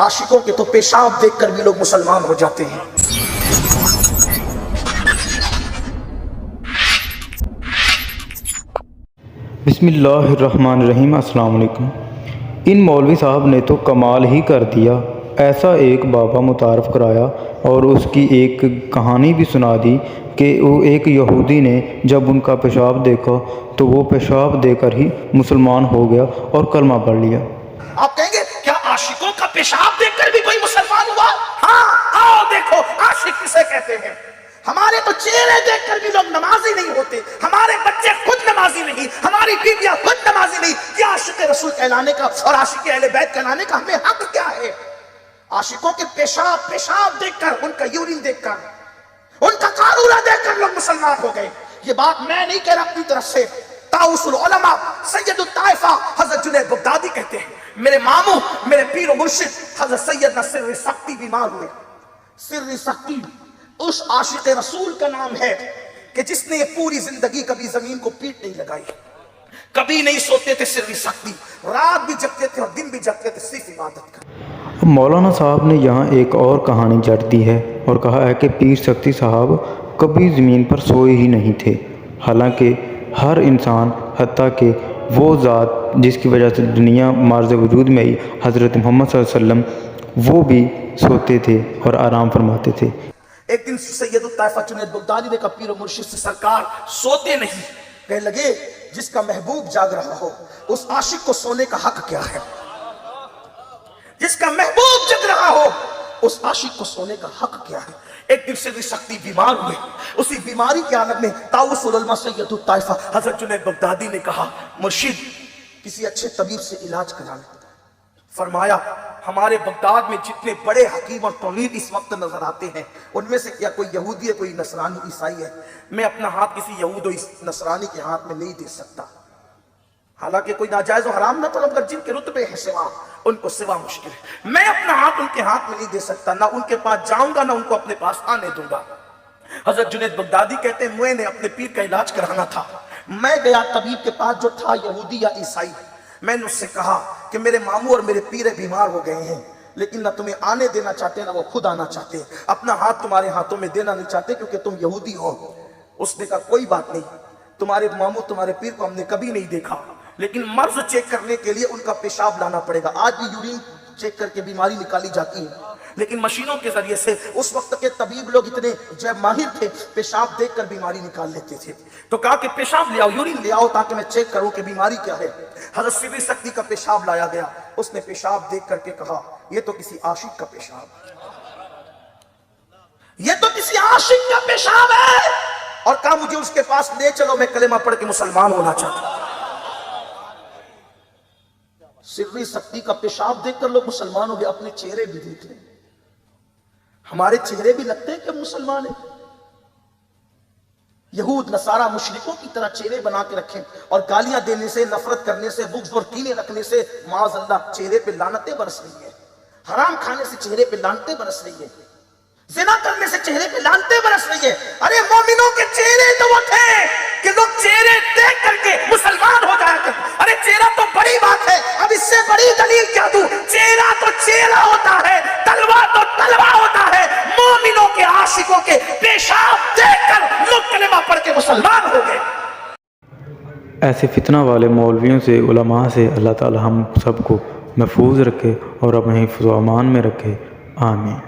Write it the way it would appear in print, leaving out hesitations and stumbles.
आशिकों के तो पेशाब देखकर भी लोग मुसलमान हो जाते हैं। बिस्मिल्लाहिर्रहमानिर्रहीम। अस्सलाम वालेकुम। इन मौलवी साहब ने तो कमाल ही कर दिया। ऐसा एक बाबा मुतारफ़ कराया और उसकी एक कहानी भी सुना दी कि वो एक यहूदी ने जब उनका पेशाब देखा तो वो पेशाब देकर ही मुसलमान हो गया और कलमा पढ़ लिया। आप कहेंगे क्या आशिकों का पेशाब देखकर भी कोई मुसलमान हुआ? हाँ, आओ देखो आशिक किसे कहते हैं। हमारे तो चेहरे देखकर भी लोग नमाजी नहीं होते, हमारे बच्चे खुद नमाजी नहीं, हमारी बीवियां खुद नमाजी नहीं। क्या आशिक रसूल कहलाने का और आशिक अहले बैत कहलाने का हमें हक क्या है? आशिकों के पेशाब देखकर, उनका यूरिन देखकर, उनका कारूरा देखकर लोग मुसलमान हो गए। ये बात मैं नहीं कह रहा अपनी तरफ से, ताउसुल उलमा सैयदुत ताइफा हजरत जुनैद बगदादी कहते हैं। मेरे मामू, मेरे पीर और मुर्शिद हजरत सैयदना सिर्र सख्ती बीमार हुए। सिर्र सख्ती उस आशिक रसूल का नाम है कि जिसने पूरी जिंदगी कभी जमीन को पीठ नहीं लगाई, कभी नहीं सोते थे। सिर्र सख्ती रात भी जगते थे और दिन भी जगते थे सिर्फ इबादत कर। मौलाना साहब ने यहाँ एक और कहानी जड़ दी है और कहा है कि पीर सख्ती साहब कभी ज़मीन पर सोए ही नहीं थे। हालांकि हर इंसान, हत्ता कि वो ज़ात जिसकी वजह से दुनिया मार्ज़ वजूद में आई, हज़रत मोहम्मद सल्लल्लाहु अलैहि वसल्लम, वो भी सोते थे और आराम फरमाते थे। एक दिन सैयदुत ताइफा जुनैद बगदादी ने कहा पीर और मुर्शिद से, सरकार सोते नहीं। कहने लगे जिसका महबूब जाग रहा हो उस आशिक को सोने का हक क्या है? जिसका महबूब जग रहा हो उस आशिक को सोने का हक क्या है? एक दिन सिर्र सख्ती बीमार हुए। उसी बीमारी के आलम में ताउसुल उलमा सैयदुत ताइफा हजरत जुनैद बगदादी ने कहा, मुर्शिद किसी अच्छे तबीब से इलाज करा ले। फरमाया हमारे बगदाद में जितने बड़े हकीम और तबीब इस वक्त नजर आते हैं उनमें से क्या कोई यहूदी है, कोई नसरानी, ईसाई है? मैं अपना हाथ किसी यहूद और नसरानी के हाथ में नहीं दे सकता। हालांकि कोई नाजायज और हराम ना तलब कर, जिनके रुतबे है सिवा, उनको सिवा मुश्किल है। मैं अपना हाथ उनके हाथ में नहीं दे सकता, ना उनके पास जाऊंगा ना उनको अपने पास आने दूंगा। हजरत जुनैद बगदादी कहते हैं मैंने अपने पीर का इलाज कराना था। मैं गया तबीब के पास जो था यहूदी या ईसाई। मैंने उससे कहा कि मेरे मामू और मेरे पीर बीमार हो गए हैं, लेकिन ना तुम्हें आने देना चाहते ना वो खुद आना चाहते, अपना हाथ तुम्हारे हाथों में देना नहीं चाहते क्योंकि तुम यहूदी हो। उसने कहा कोई बात नहीं, तुम्हारे मामू तुम्हारे पीर को हमने कभी नहीं देखा, लेकिन मर्ज चेक करने के लिए उनका पेशाब लाना पड़ेगा। आज भी यूरिन चेक करके बीमारी निकाली जाती है, लेकिन मशीनों के जरिए से। उस वक्त के तबीब लोग इतने जो माहिर थे, पेशाब देखकर बीमारी निकाल लेते थे। तो कहा कि पेशाब ले आओ, यूरिन ले आओ ताकि मैं चेक करूं कि बीमारी क्या है। हजरत सिर्र सख्ती का पेशाब लाया गया। उसने पेशाब देख करके कहा ये तो किसी आशिक का पेशाब, ये तो किसी आशिक का पेशाब है। और कहा मुझे उसके पास ले चलो, मैं कलेमा पढ़ के मुसलमान होना चाहता हूं। सिर्र सख्ती का पेशाब देखकर लोग मुसलमान हो गए। अपने चेहरे भी देख लें, हमारे चेहरे भी लगते हैं कि मुसलमान है। यहूद नसारा मुशरिकों की तरह चेहरे बना के रखें और गालियां देने से, नफरत करने से, बुग़्ज़ और कीने रखने से माअज़ल्लाह चेहरे पे लानतें बरस रही है। हराम खाने से चेहरे पे लानतें बरस रही है। ज़िना करने से चेहरे पे लानतें बरस रही है। अरे मोमिनों के चेहरे तो वो थे कि लोग चेहरे देख करके मुसलमान हो जाया करते। अरे चेहरा तो बड़ी बात है, अब इससे बड़ी दलील क्या दूं? चेहरा तो चेहरा होता है, तलवा तो तलवा होता है। मोमिनों के आशिकों के पेशाब देखकर लोग कलेमा पढ़ के मुसलमान हो गए। ऐसे फितना वाले मौलवियों से, उलमा से अल्लाह ताला हम सबको महफूज रखे और अपने हिफ्ज़ व अमान में रखे। आमीन।